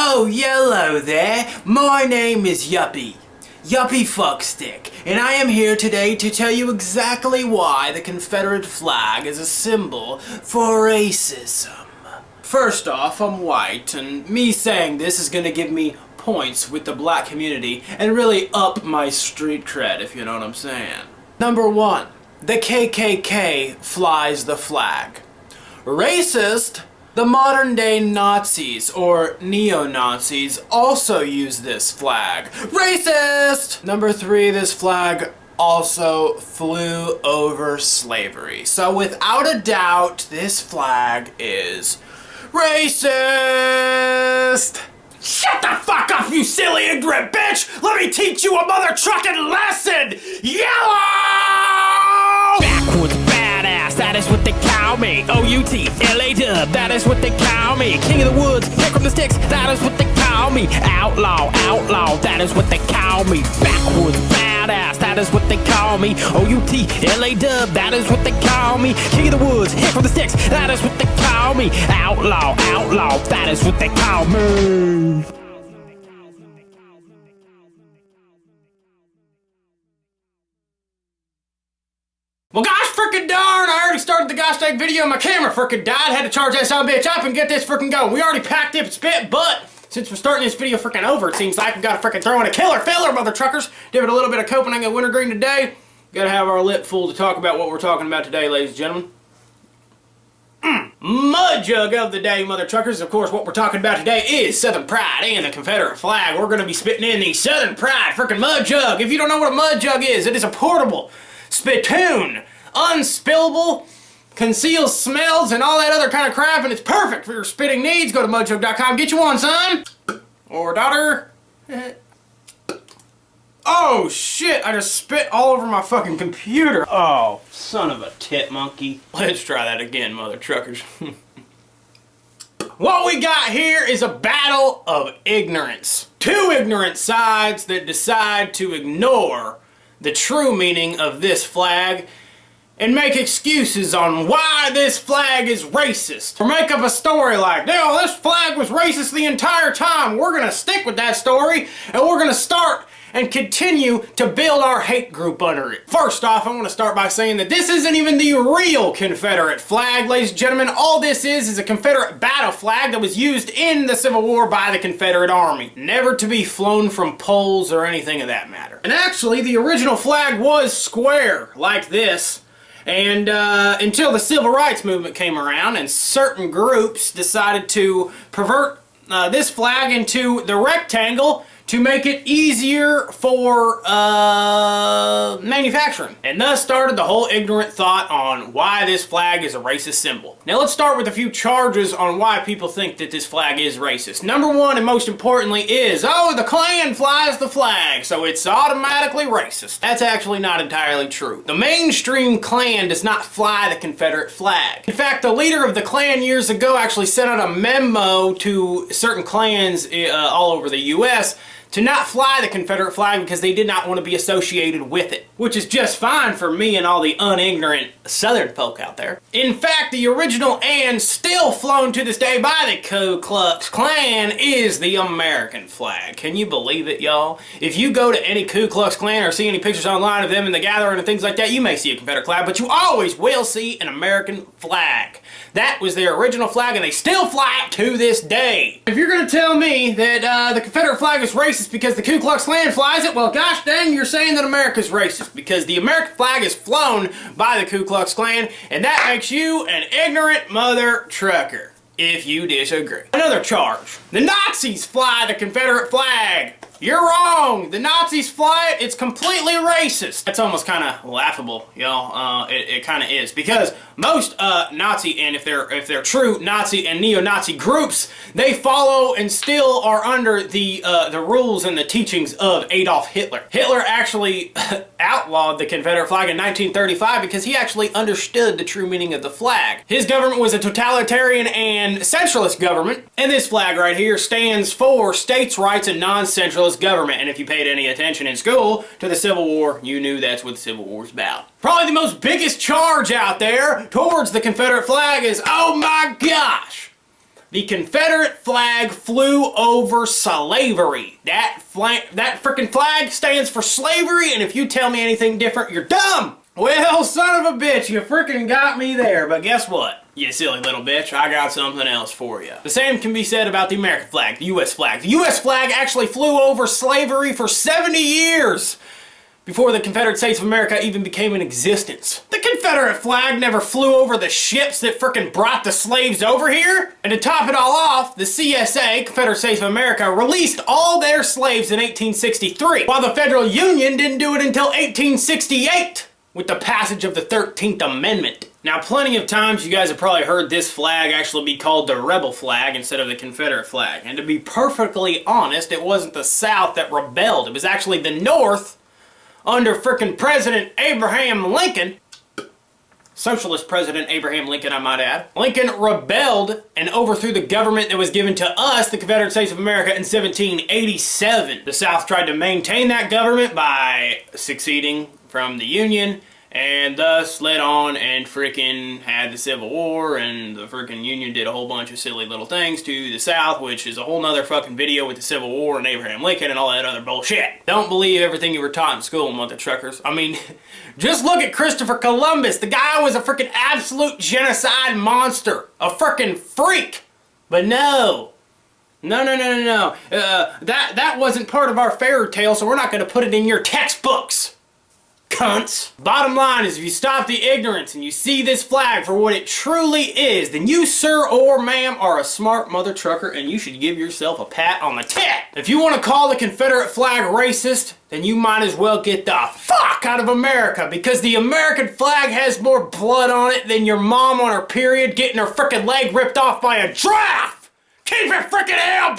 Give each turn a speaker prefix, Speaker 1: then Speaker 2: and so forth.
Speaker 1: Oh, yellow there. My name is Yuppie Fuckstick, and I am here today to tell you exactly why the Confederate flag is a symbol for racism. First off, I'm white, and me saying this is gonna give me points with the black community and really up my street cred, if you know what I'm saying. Number one, the KKK flies the flag. Racist? The modern day Nazis, or neo-Nazis, also use this flag. Racist! Number three, this flag also flew over slavery. So without a doubt, this flag is racist! Shut the fuck up, you silly ignorant bitch! Let me teach you a mother trucking lesson! Yellow!
Speaker 2: Backwards badass, that is what they call me. O-U-T-L-A dub, that is what they call me. King of the woods, pick from the sticks, that is what they call me. Outlaw, that is what they call me. Backwards badass, that is what they call me. O-U-T-L-A dub, that is what they call me. King of the woods, pick from the sticks, that is what they call me. Outlaw, that is what they call me.
Speaker 1: Well, gosh frickin' darn, I already started the gosh dang video and my camera frickin' died. Had to charge that son of a bitch up and get this frickin' going. We already packed it and spit, but since we're starting this video frickin' over, it seems like we gotta frickin' throw in a killer filler, mother truckers. Give it a little bit of Copenhagen wintergreen today. Gotta have our lip full to talk about what we're talking about today, ladies and gentlemen. Mud jug of the day, mother truckers. Of course, what we're talking about today is Southern Pride and the Confederate flag. We're gonna be spitting in the Southern Pride frickin' mud jug. If you don't know what a mud jug is, it is a portable spittoon, unspillable, conceals smells and all that other kind of crap, and it's perfect for your spitting needs. Go to mudjug.com, get you one, son or daughter. Oh shit, I just spit all over my fucking computer. Oh, son of a tit monkey. Let's try that again, mother truckers. What we got here is a battle of ignorance. Two ignorant sides that decide to ignore the true meaning of this flag and make excuses on why this flag is racist. Or make up a story like, no, this flag was racist the entire time. We're gonna stick with that story and we're gonna start and continue to build our hate group under it. First off, I want to start by saying that this isn't even the real Confederate flag, ladies and gentlemen. All this is a Confederate battle flag that was used in the Civil War by the Confederate Army, never to be flown from poles or anything of that matter. And actually, the original flag was square, like this. And until the Civil Rights Movement came around and certain groups decided to pervert this flag into the rectangle to make it easier for manufacturing. And thus started the whole ignorant thought on why this flag is a racist symbol. Now let's start with a few charges on why people think that this flag is racist. Number one, and most importantly, is, oh, the Klan flies the flag, so it's automatically racist. That's actually not entirely true. The mainstream Klan does not fly the Confederate flag. In fact, the leader of the Klan years ago actually sent out a memo to certain clans all over the US to not fly the Confederate flag because they did not want to be associated with it. Which is just fine for me and all the unignorant Southern folk out there. In fact, the original and still flown to this day by the Ku Klux Klan is the American flag. Can you believe it, y'all? If you go to any Ku Klux Klan or see any pictures online of them in the gathering and things like that, you may see a Confederate flag, but you always will see an American flag. That was their original flag and they still fly it to this day. If you're gonna tell me that the Confederate flag is racist because the Ku Klux Klan flies it, well gosh dang, you're saying that America's racist because the American flag is flown by the Ku Klux Klan, and that makes you an ignorant mother trucker, if you disagree. Another charge. The Nazis fly the Confederate flag. You're wrong! The Nazis fly it, it's completely racist. That's almost kind of laughable, y'all. It kind of is. Because most Nazi, and if they're true Nazi and neo-Nazi groups, they follow and still are under the rules and the teachings of Adolf Hitler. Hitler actually outlawed the Confederate flag in 1935 because he actually understood the true meaning of the flag. His government was a totalitarian and centralist government, and this flag right here stands for states' rights and non-centralist government. And if you paid any attention in school to the Civil War, you knew that's what the Civil War was about. Probably the most biggest charge out there towards the Confederate flag is, oh my gosh, The Confederate flag flew over slavery. That frickin' flag stands for slavery, and if you tell me anything different, you're dumb! Well, son of a bitch, you frickin' got me there, but guess what? You silly little bitch, I got something else for you. The same can be said about the American flag, the U.S. flag. The U.S. flag actually flew over slavery for 70 years before the Confederate States of America even became in existence. The Confederate flag never flew over the ships that frickin' brought the slaves over here. And to top it all off, the CSA, Confederate States of America, released all their slaves in 1863, while the Federal Union didn't do it until 1868. With the passage of the 13th Amendment. Now, plenty of times you guys have probably heard this flag actually be called the rebel flag instead of the Confederate flag. And to be perfectly honest, it wasn't the South that rebelled. It was actually the North under frickin' President Abraham Lincoln. Socialist President Abraham Lincoln, I might add. Lincoln rebelled and overthrew the government that was given to us, the Confederate States of America, in 1787. The South tried to maintain that government by seceding from the Union, and thus led on and frickin' had the Civil War, and the frickin' Union did a whole bunch of silly little things to the South, which is a whole nother fucking video with the Civil War and Abraham Lincoln and all that other bullshit. Don't believe everything you were taught in school, mother truckers. I mean, just look at Christopher Columbus. The guy was a frickin' absolute genocide monster. A frickin' freak. But no. No. That wasn't part of our fairy tale, so we're not gonna put it in your textbooks. Cunts. Bottom line is, if you stop the ignorance and you see this flag for what it truly is, then you, sir or ma'am, are a smart mother trucker and you should give yourself a pat on the tit. If you want to call the Confederate flag racist, then you might as well get the fuck out of America, because the American flag has more blood on it than your mom on her period getting her frickin' leg ripped off by a giraffe. Keep it frickin' hell,